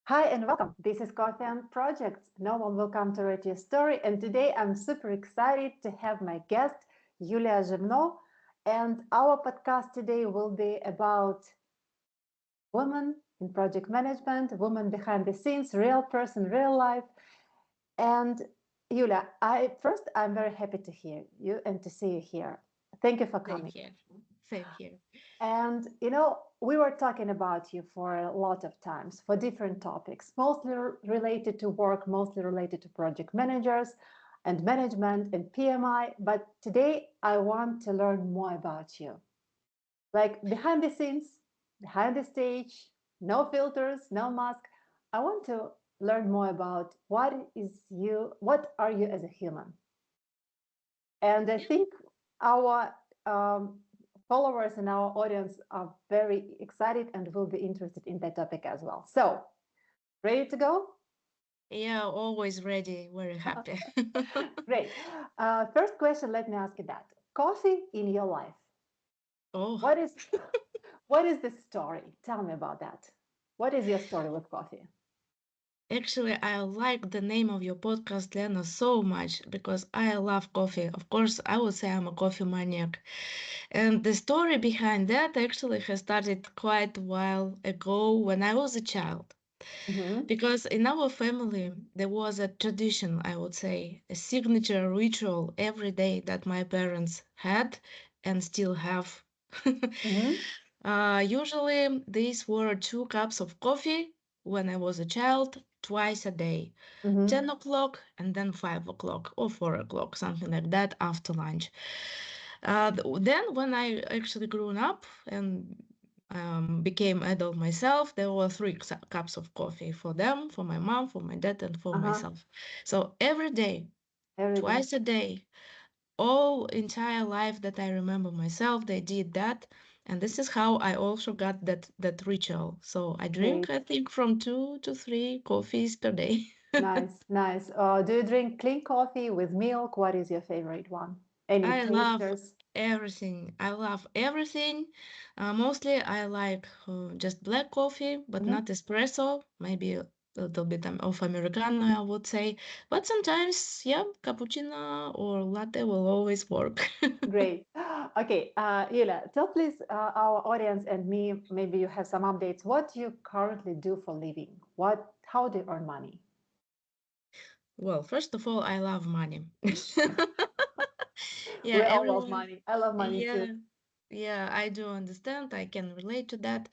Hi and welcome. This is Coffee and Projects. No one will come to read your story. And today I'm super excited to have my guest, Yuliya Zhevno. And our podcast today will be about women in project management, women behind the scenes, real person, real life. And Yulia, I'm very happy to hear you and to see you here. Thank you for Same coming. here. Same here. And we were talking about you for a lot of times for different topics, mostly related to work, mostly related to project managers and management and PMI. But today I want to learn more about you, like behind the scenes, behind the stage, no filters, no mask. I want to learn more about what are you as a human? And I think our um, followers and our audience are very excited and will be interested in that topic as well. So, ready to go? Yeah, always ready, very happy. Great. First question, let me ask you that. Coffee in your life. Oh, What is what is the story? Tell me about that. What is your story with coffee? actually, I like the name of your podcast, Lena, so much because I love coffee. Of course, I would say I'm a coffee maniac. And the story behind that actually has started quite a while ago when I was a child. Mm-hmm. Because in our family, there was a tradition, I would say, a signature ritual every day that my parents had and still have. Mm-hmm. Usually, these were 2 cups of coffee when I was a child, twice a day, Mm-hmm. 10 o'clock and then 5 o'clock or 4 o'clock, something like that after lunch. Then, when I actually grew up and became adult myself, there were 3 cups of coffee for them, for my mom, for my dad, and for Uh-huh. myself. So every day, Every day. twice a day, all entire life that I remember myself, they did that. And this is how I also got that ritual. So I drink, Great. I think, from 2 to 3 coffees per day. Nice, nice. Do you drink clean coffee with milk? What is your favorite one? Any I love tasters? everything. I love everything. Mostly I like just black coffee, but Mhm. not espresso. Maybe a little bit of Americano, I would say. But sometimes, yeah, cappuccino or latte will always work. Great. Okay, Yulia, tell please our audience and me, maybe you have some updates. What do you currently do for living? How do you earn money? Well, first of all, I love money. We Yeah, all love everyone. money. I love money too. Yeah, yeah, I do understand. I can relate to that.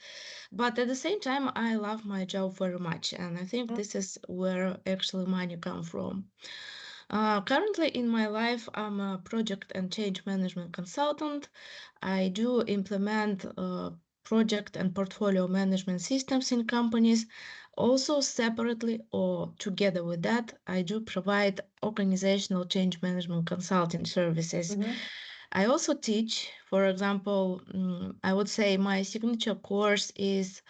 But at the same time, I love my job very much, and I think Mhm. this is where actually money come from. Currently in my life, I'm a project and change management consultant. I do implement project and portfolio management systems in companies. Also, separately or together with that, I do provide organizational change management consulting services. Mhm. I also teach, for example, I would say my signature course is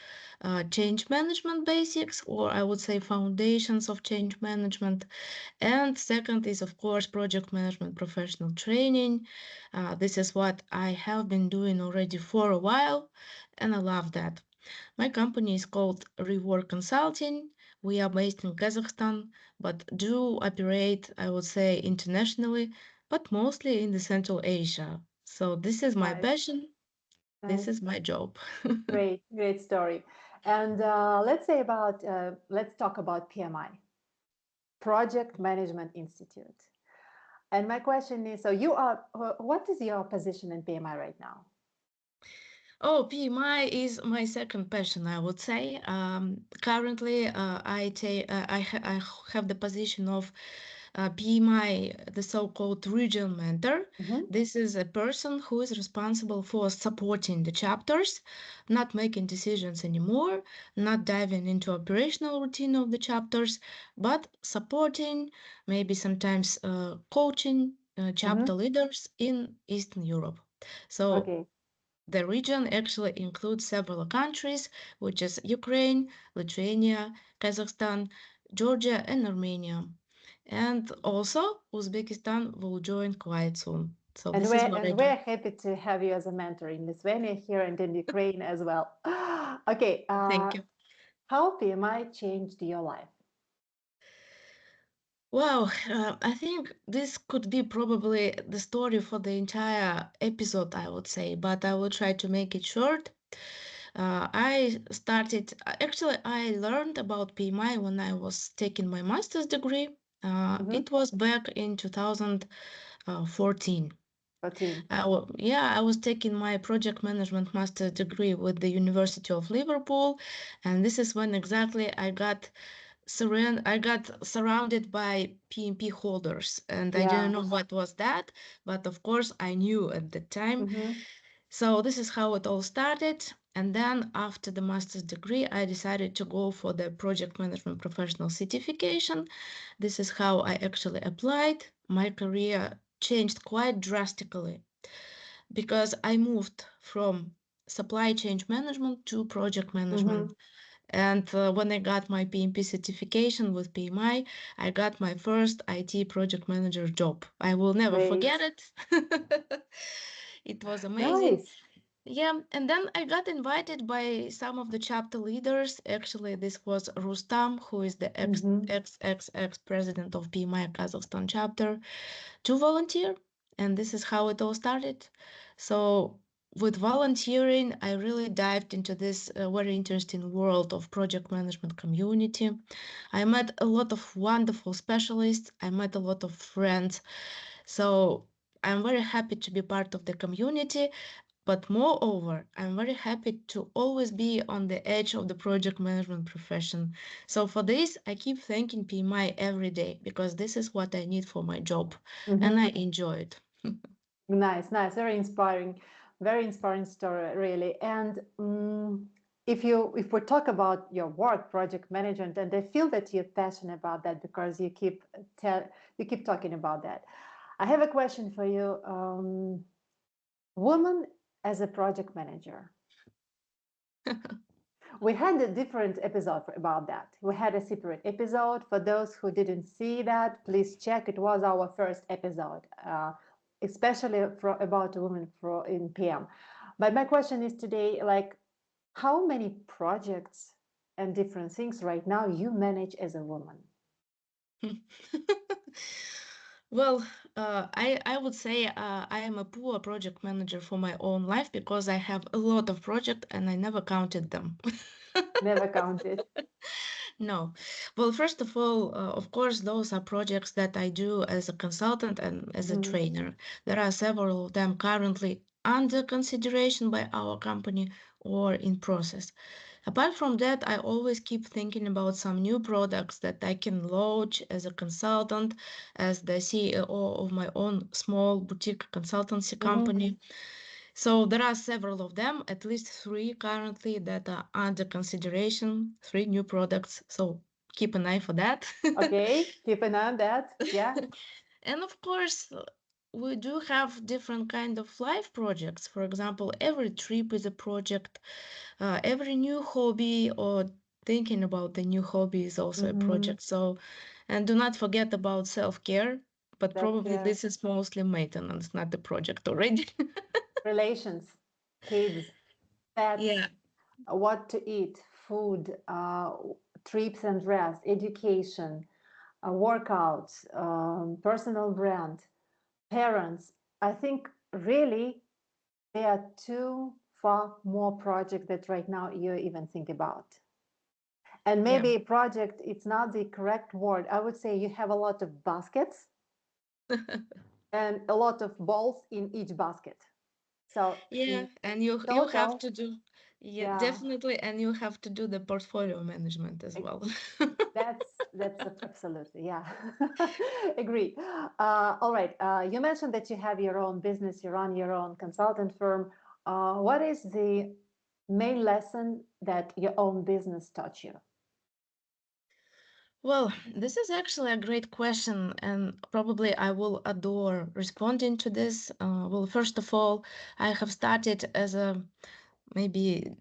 change management basics, or I would say foundations of change management. And second is, of course, project management professional training. This is what I have been doing already for a while, and I love that. My company is called Rework Consulting. We are based in Kazakhstan, but do operate, I would say, internationally, but mostly in the Central Asia. So this is my Nice, passion. This nice. is my job. Great, great story. And let's talk about PMI, Project Management Institute. And my question is, what is your position in PMI right now? Oh, PMI is my second passion, I would say. Currently, I have the position of PMI, the so-called regional mentor. Mhm. This is a person who is responsible for supporting the chapters, not making decisions anymore, not diving into operational routine of the chapters, but supporting, maybe sometimes coaching chapter Mhm. leaders in Eastern Europe. So Okay. the region actually includes several countries, which is Ukraine, Lithuania, Kazakhstan, Georgia, and Armenia. And also, Uzbekistan will join quite soon. So And this is we're what I and do. we're happy to have you as a mentor in Lithuania here and in Ukraine as well. Okay. Thank you. How PMI changed your life? Wow, I think this could be probably the story for the entire episode, I would say, but I will try to make it short. Actually, I learned about PMI when I was taking my master's degree. Mm-hmm. It was back in 2014. Routine. Yeah, I was taking my project management master's degree with the University of Liverpool, and this is when exactly I got surrounded by PMP holders, and I didn't Yeah. know what was that, but of course I knew at the time. Mm-hmm. So this is how it all started. And then after the master's degree, I decided to go for the project management professional certification. This is how I actually applied. My career changed quite drastically because I moved from supply chain management to project Mm-hmm. management. And when I got my PMP certification with PMI, I got my first IT project manager job. I will never Great. forget it. It was amazing. Nice. Yeah, and then I got invited by some of the chapter leaders. Actually, this was Rustam, who is the Mm-hmm. ex president of PMI Kazakhstan chapter, to volunteer. And this is how it all started. So, with volunteering, I really dived into this very interesting world of project management community. I met a lot of wonderful specialists. I met a lot of friends. So, I'm very happy to be part of the community, but moreover, I'm very happy to always be on the edge of the project management profession. So for this, I keep thanking PMI every day because this is what I need for my job and Mm-hmm. I enjoy it. Nice, nice, very inspiring story, really. And if we talk about your work, project management, and I feel that you're passionate about that because you keep talking about that. I have a question for you. Woman as a project manager. We had a different episode about that. We had a separate episode. For those who didn't see that, please check. It was our first episode, especially about women in PM. But my question is today, like, how many projects and different things right now you manage as a woman? Well, I would say I am a poor project manager for my own life because I have a lot of projects and I never counted them. Never counted. No. Well, first of all, of course, those are projects that I do as a consultant and as a Mm-hmm. trainer. There are several of them currently under consideration by our company or in process. Apart from that, I always keep thinking about some new products that I can launch as a consultant, as the CEO of my own small boutique consultancy Mm-hmm. company. So there are several of them, at least three currently that are under consideration, three new products. So keep an eye for that. Okay, keep an eye on that. Yeah. And of course, we do have different kind of life projects. For example, every trip is a project, every new hobby or thinking about the new hobby is also a Mm-hmm. project. So, and do not forget about self-care, but Self probably care, this is mostly maintenance, not the project already. relations, kids, pets, Yeah. what to eat, food, trips and rest, education, workouts, personal brand, parents. I think really there are too far more projects that right now you even think about. And Yeah. maybe project, it's not the correct word. I would say you have a lot of baskets and a lot of balls in each basket. So Yeah, in and you have total, to do, yeah, yeah, definitely, and you have to do the portfolio management as well. that's absolutely, yeah. Agree. All right. You mentioned that you have your own business, you run your own consultant firm. What is the main lesson that your own business taught you? Well, this is actually a great question, and probably I will adore responding to this. Well, first of all, I have started as a maybe,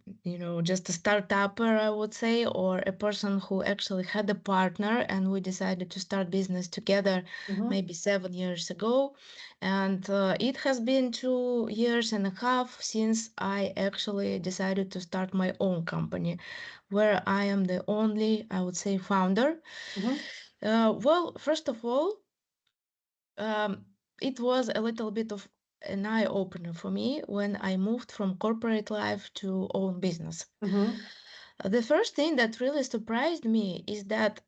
just a startupper, I would say, or a person who actually had a partner and we decided to start business together Mm-hmm. maybe 7 years ago. And it has been 2 years and a half since I actually decided to start my own company, where I am the only, I would say, founder. Mm-hmm. Well, first of all, um, it was a little bit of an eye opener for me when I moved from corporate life to own business. Mm-hmm. The first thing that really surprised me is that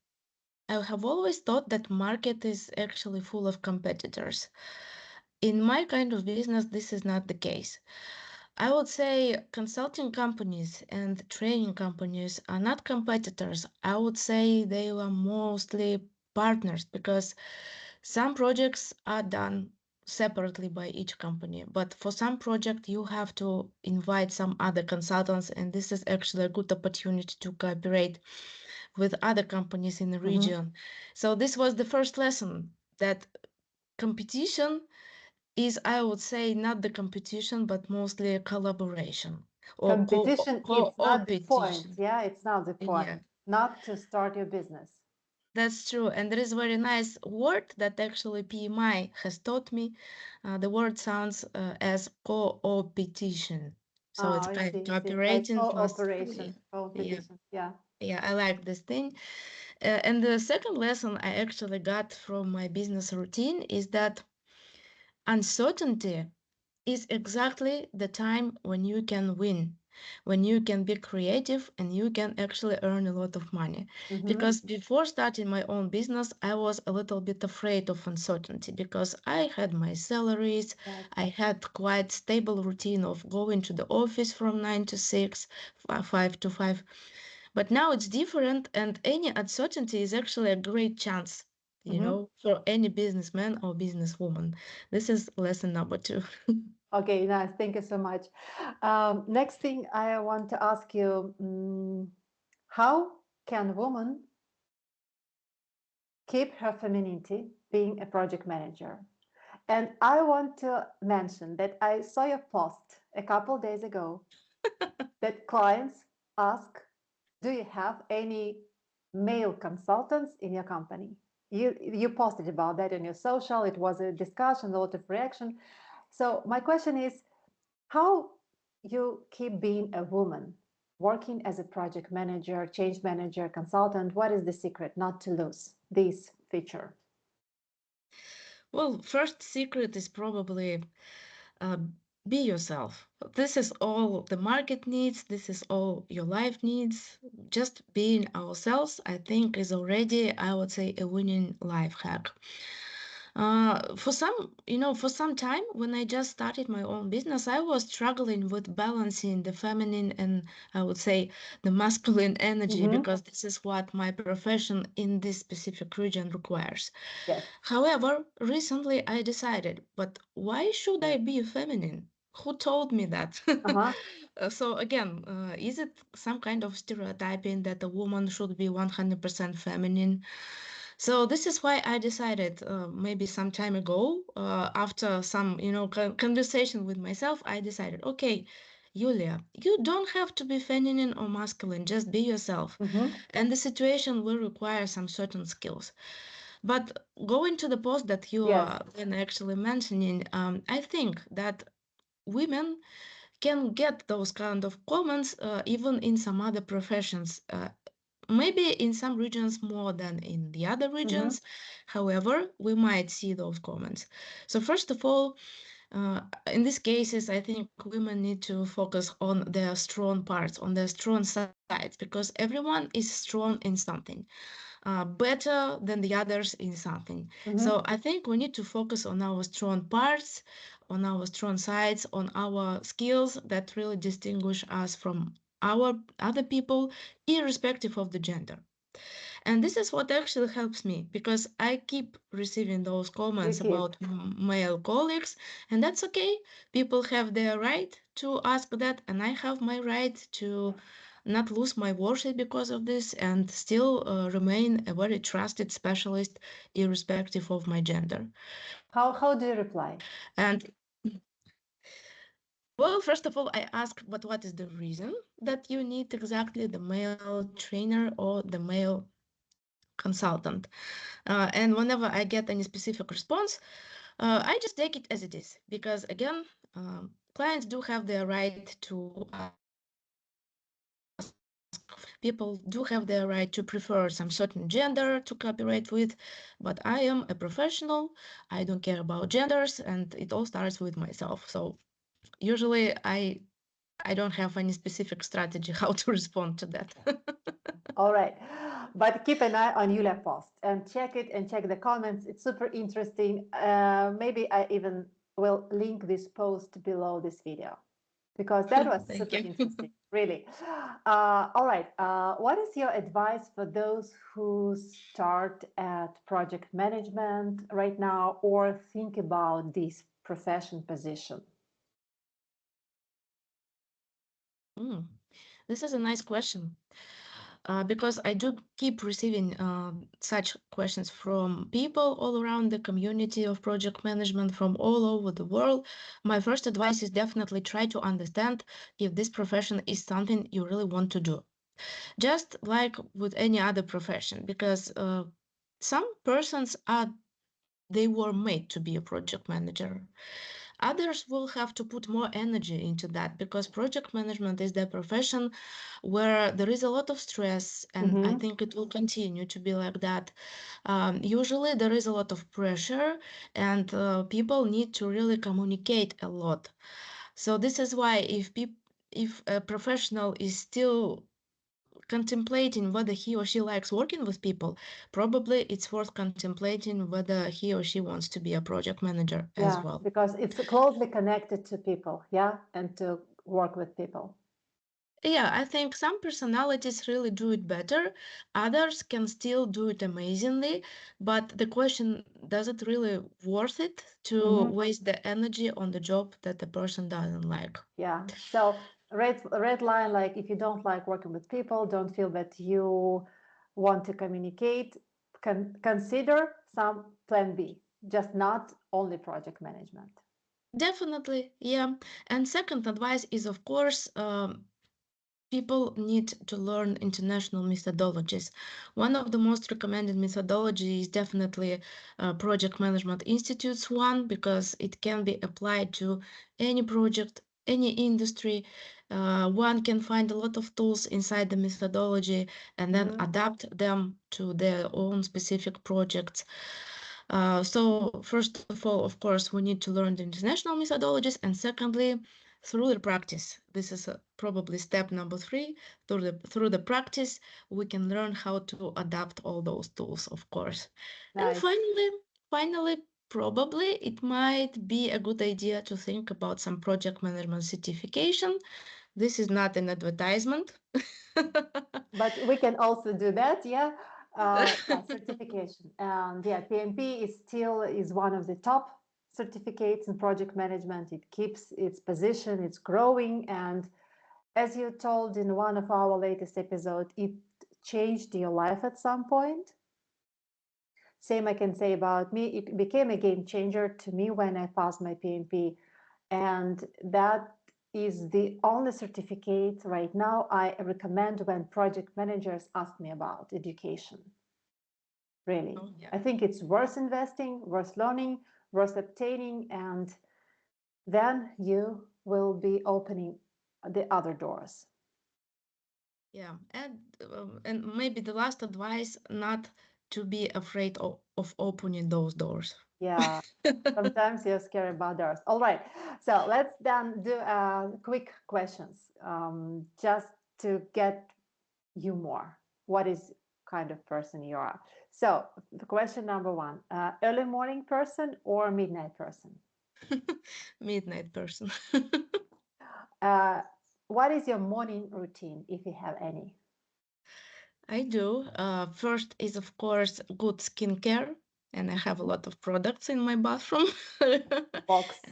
I have always thought that market is actually full of competitors. In my kind of business, this is not the case. I would say consulting companies and training companies are not competitors. I would say they are mostly partners because some projects are done separately by each company, but for some project you have to invite some other consultants, and this is actually a good opportunity to cooperate with other companies in the Mm-hmm. region. So this was the first lesson that competition is, I would say, not the competition, but mostly a collaboration or Competition, it's not the point. co-opetition. Yeah, it's not the Yeah, point. Not to start your business. that's true. And there is a very nice word that actually PMI has taught me. The word sounds as co-opetition. So Oh, it's I kind of see. I see. Like cooperating plus, cooperation, yeah, competition. Yeah. yeah, I like this thing. And the second lesson I actually got from my business routine is that uncertainty is exactly the time when you can win, when you can be creative and you can actually earn a lot of money. Mm-hmm. Because before starting my own business, I was a little bit afraid of uncertainty because I had my salaries, Yes. I had quite stable routine of going to the office from 9 to 6, 5 to 5. But now it's different, and any uncertainty is actually a great chance, Mm-hmm. for any businessman or businesswoman. This is lesson number two. Okay, nice. Thank you so much. Next thing I want to ask you, how can woman keep her femininity being a project manager? And I want to mention that I saw your post a couple days ago that clients ask, do you have any male consultants in your company? You posted about that in your social. It was a discussion, a lot of reaction. So my question is, how you keep being a woman working as a project manager, change manager, consultant? What is the secret not to lose this feature? Well, first secret is probably uh, be yourself. This is all the market needs. This is all your life needs. Just being ourselves, I think, is already, I would say, a winning life hack. For some time, when I just started my own business, I was struggling with balancing the feminine and, I would say, the masculine energy Mm-hmm. because this is what my profession in this specific region requires. Yes. However, recently I decided, but why should I be feminine? Who told me that? Uh-huh. So again, is it some kind of stereotyping that a woman should be 100% feminine? So this is why I decided maybe some time ago, after some conversation with myself, I decided, okay, Yulia, you don't have to be feminine or masculine, just be yourself. Mm-hmm. And the situation will require some certain skills. But going to the post that you Yes. are then actually mentioning, I think that women can get those kind of comments even in some other professions. Maybe in some regions more than in the other Mm-hmm. regions. However, we might see those comments. So first of all, in these cases, I think women need to focus on their strong parts, on their strong sides, because everyone is strong in something, better than the others in something. So Mm-hmm. I think we need to focus on our strong parts, on our strong sides, on our skills that really distinguish us from our other people, irrespective of the gender. And this is what actually helps me because I keep receiving those You comments keep. about male colleagues, and that's okay. People have their right to ask that, and I have my right to not lose my worship because of this and still remain a very trusted specialist, irrespective of my gender. How do you reply? And Well, first of all, I ask, but what is the reason that you need exactly the male trainer or the male consultant? And whenever I get any specific response, I just take it as it is because, again, clients do have their right to ask people do have their right to prefer some certain gender to cooperate with, but I am a professional. I don't care about genders, and it all starts with myself. So usually I don't have any specific strategy how to respond to that. All right. But keep an eye on Yulia post and check it and check the comments. It's super interesting. Maybe I even will link this post below this video because that was Thank super you. interesting, really. All right. What is your advice for those who start at project management right now or think about this profession position? Mm, this is a nice question. Because I do keep receiving such questions from people all around the community of project management from all over the world. My first advice is definitely try to understand if this profession is something you really want to do. Just like with any other profession, because some persons are they were made to be a project manager. Others will have to put more energy into that because project management is the profession where there is a lot of stress, and I Mm-hmm. think it will continue to be like that. Usually, there is a lot of pressure, and people need to really communicate a lot. So this is why if a professional is still contemplating whether he or she likes working with people, probably it's worth contemplating whether he or she wants to be a project manager as Yeah, well. because it's closely connected to people, yeah, and to work with people. Yeah, I think some personalities really do it better. Others can still do it amazingly. But the question, does it really worth it to Mm-hmm. waste the energy on the job that the person doesn't like? Yeah. So red line, like if you don't like working with people, don't feel that you want to communicate, consider some plan B, just not only project management. Definitely, yeah. And second advice is, of course, people need to learn international methodologies. One of the most recommended methodology is definitely Project Management Institute's one because it can be applied to any project, any industry. One can find a lot of tools inside the methodology and then Mm-hmm. adapt them to their own specific projects. So first of all, of course, we need to learn the international methodologies, and secondly, through the practice. This is probably step number 3. Through the practice, we can learn how to adapt all those tools, of course. And Nice. finally, probably it might be a good idea to think about some project management certification. This is not an advertisement. But we can also do that, yeah. Yeah, certification, and yeah, PMP is still is one of the top certificates in project management. It keeps its position, it's growing, and as you told in one of our latest episodes, it changed your life at some point. Same I can say about me. It became a game changer to me when I passed my PMP, and that is the only certificate right now I recommend when project managers ask me about education. Really, Oh, yeah. I think it's worth investing, worth learning, worth obtaining, and then you will be opening the other doors. Yeah, and maybe the last advice, not to be afraid of opening those doors. Yeah, sometimes you're scared about doors. All right, so let's then do quick questions just to get you more. What is kind of person you are? So, the question number one: early morning person or midnight person? Midnight person. Uh, what is your morning routine, if you have any? I do. First is, of course, good skincare, and I have a lot of products in my bathroom. Box.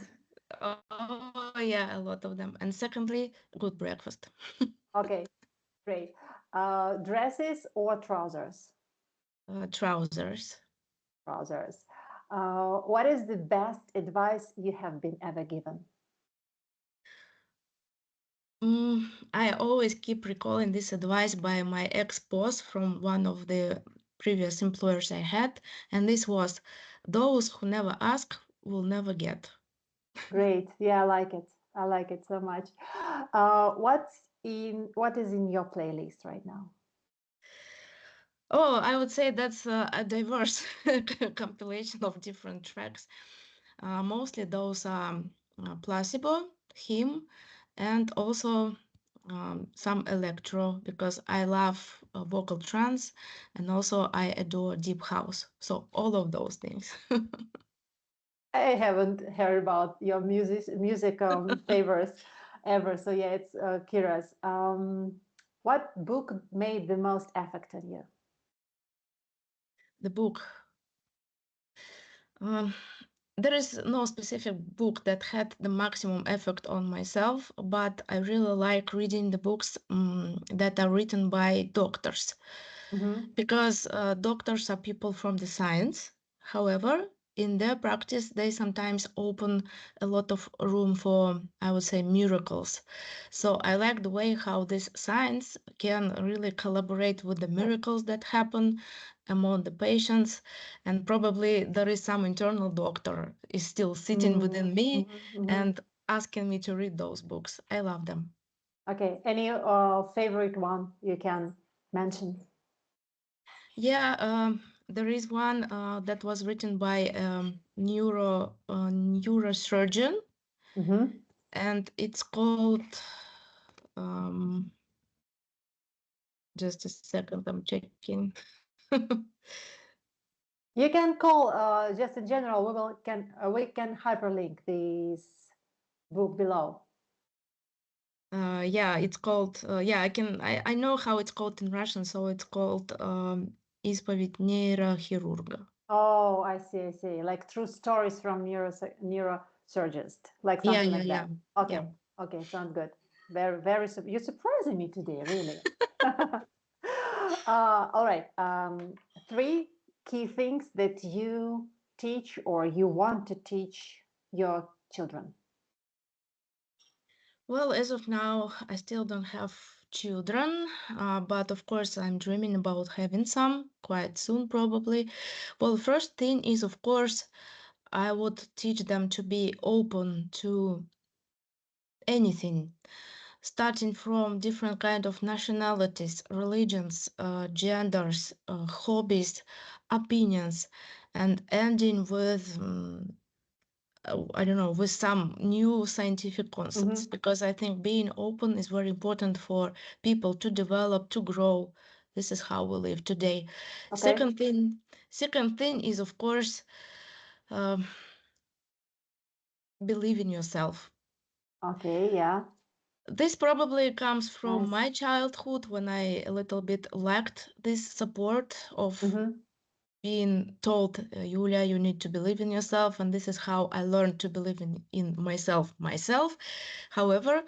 Oh, yeah, a lot of them. And secondly, good breakfast. Okay, great. Dresses or trousers? Trousers. Trousers. What is the best advice you have been ever given? I always keep recalling this advice by my ex-boss from one of the previous employers I had, and this was, those who never ask will never get. Great. Yeah, I like it. I like it so much. What is in your playlist right now? Oh, I would say that's a diverse compilation of different tracks. Mostly those are Placebo, Him, and also some electro because I love vocal trance and also I adore deep house. So all of those things. I haven't heard about your music favors ever. So yeah, it's curious. What book made the most effect on you? The book. Um, there is no specific book that had the maximum effect on myself, but I really like reading the books that are written by doctors Mm-hmm. because doctors are people from the science. However, in their practice, they sometimes open a lot of room for, I would say, miracles. So I like the way how this science can really collaborate with the miracles that happen among the patients. And probably there is some internal doctor is still sitting within me Mm-hmm. Mm-hmm. and asking me to read those books. I love them. Okay. Any favorite one you can mention? Yeah, there is one that was written by neurosurgeon, Mm-hmm. and it's called. Um, just a second, I'm checking. You can call just in general. We can hyperlink this book below. Yeah, it's called. Yeah, I know how it's called in Russian, so it's called "Исповедь нейрохирурга." Oh, I see, I see. Like true stories from neurosurgeons, like Yeah, something yeah, like yeah, that. yeah. Okay, okay, sounds good. Very, very. You're surprising me today, really. All right. Three key things that you teach or you want to teach your children. Well, as of now, I still don't have children, but of course, I'm dreaming about having some quite soon, probably. Well, first thing is, of course, I would teach them to be open to anything, starting from different kind of nationalities, religions, genders, hobbies, opinions, and ending with I don't know, with some new scientific concepts, Mm-hmm. because I think being open is very important for people to develop, to grow. This is how we live today. Okay. Second thing, second thing is, of course, um, believe in yourself. Okay. Yeah. This probably comes from Nice. my childhood when I a little bit lacked this support of Mm-hmm. being told, Yulia, you need to believe in yourself, and this is how I learned to believe in myself. However,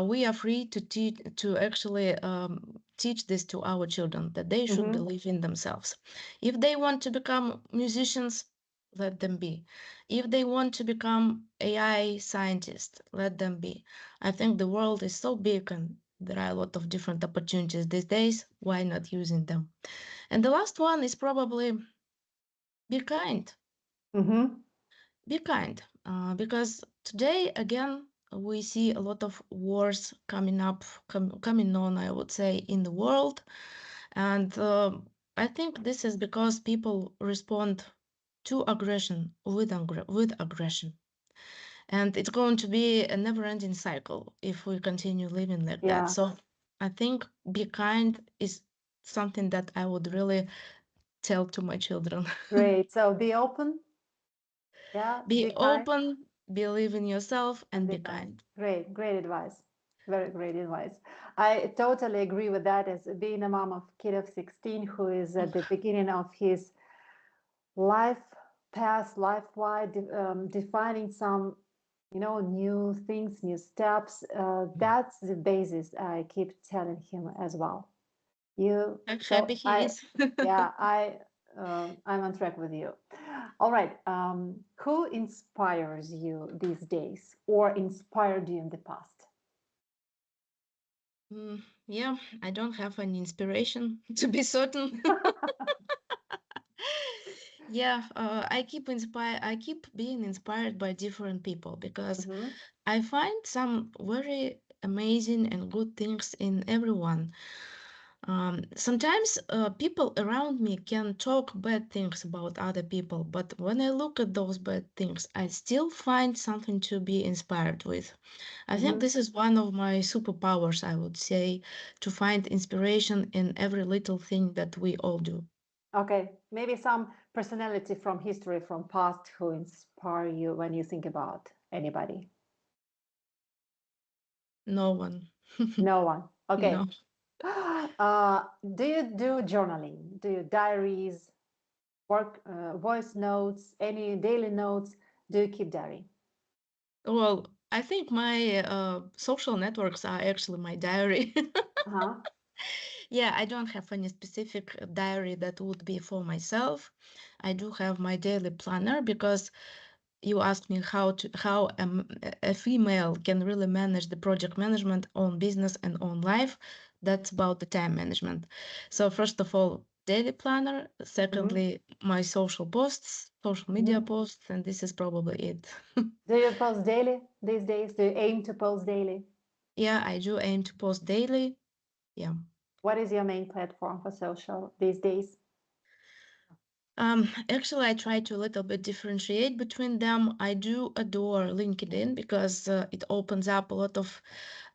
we are free to teach to actually teach this to our children that they should Mm-hmm. believe in themselves. If they want to become musicians, let them be. If they want to become AI scientists, let them be. I think the world is so big and there are a lot of different opportunities these days. Why not using them? And the last one is probably be kind. Mm-hmm. Be kind. Because today, again, we see a lot of wars coming up, coming on, I would say, in the world. And I think this is because people respond to aggression with aggression. And it's going to be a never-ending cycle if we continue living like that. Yeah. So I think be kind is something that I would really tell to my children. Great. So be open. Yeah. Be Be kind. open, believe in yourself, And and be be kind. kind. Great, great advice. Very great advice. I totally agree with that. As being a mom of kid of 16 who is at the beginning of his life path, life wide, defining some, new things, new steps. That's the basis I keep telling him as well. You, I'm happy so he is. yeah, I'm on track with you. All right. Who inspires you these days or inspired you in the past? Yeah, I don't have any inspiration to be certain. Yeah, I keep being inspired by different people because Mhm. I find some very amazing and good things in everyone. Sometimes people around me can talk bad things about other people, but when I look at those bad things, I still find something to be inspired with. I think Mhm. this is one of my superpowers, I would say, to find inspiration in every little thing that we all do. Okay, maybe some personality from history, from past, who inspire you when you think about anybody. No one. No one. No. Okay. Do you do journaling? Do you diaries, work, voice notes, any daily notes? Do you keep diary? Well, I think my social networks are actually my diary. Uh-huh. Yeah, I don't have any specific diary that would be for myself. I do have my daily planner because you asked me how a female can really manage the project management on business and on life. That's about the time management. So first of all, daily planner. Mm-hmm. Secondly, my social posts, social media Mm-hmm. posts, and this is probably it. Do you post daily these days? Do you aim to post daily? Yeah, I do aim to post daily. Yeah. What is your main platform for social these days? Actually, I try to a little bit differentiate between them. I do adore LinkedIn because it opens up a lot of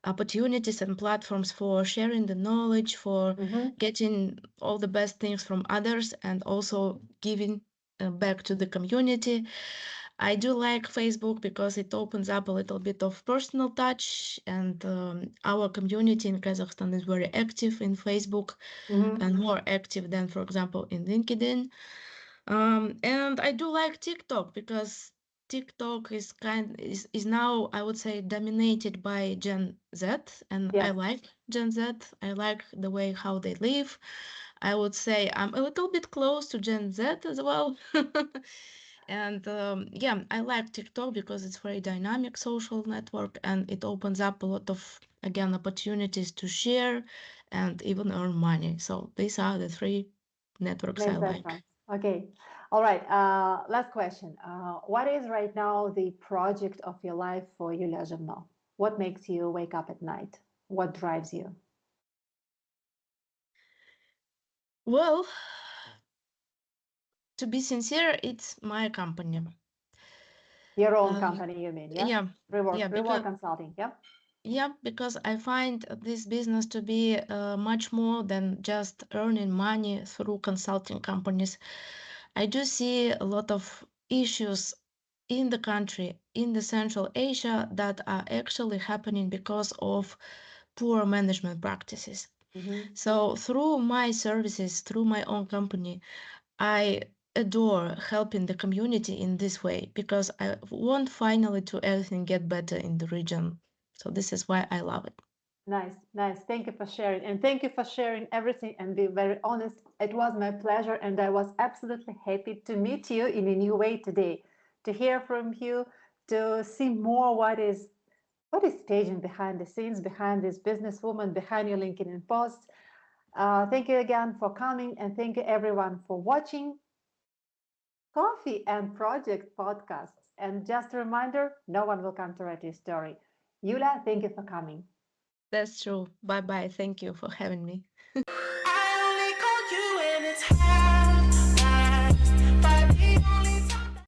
opportunities and platforms for sharing the knowledge, for Mm-hmm. getting all the best things from others, and also giving back to the community. I do like Facebook because it opens up a little bit of personal touch, and our community in Kazakhstan is very active in Facebook Mm-hmm. and more active than, for example, in LinkedIn. And I do like TikTok because TikTok is now, I would say, dominated by Gen Z, and I Yes. like Gen Z. I like the way how they live. I would say I'm a little bit close to Gen Z as well. And yeah, I like TikTok because it's very dynamic social network and it opens up a lot of, again, opportunities to share and even earn money. So these are the three networks I Main like. platforms. Okay. All right. Last question. What is right now the project of your life for Yuliya Zhevno? What makes you wake up at night? What drives you? Well, to be sincere, it's my company. Your own Uh, company, you mean? Yeah. yeah, yeah, Reward because consulting. Yeah. I find this business to be much more than just earning money through consulting companies. I do see a lot of issues in the country, in the Central Asia, that are actually happening because of poor management practices. Mm-hmm. So through my services, through my own company, I adore helping the community in this way because I want finally to everything get better in the region. So this is why I love it. Nice, nice. Thank you for sharing. And thank you for sharing everything and be very honest. It was my pleasure. And I was absolutely happy to meet you in a new way today, to hear from you, to see more what is staging behind the scenes, behind this businesswoman, behind your LinkedIn posts. Thank you again for coming. And thank you everyone for watching Coffee and Project podcasts. And just a reminder, no one will come to write your story. Yulia, thank you for coming. That's true. Bye bye. Thank you for having me. I only call you when it's hard.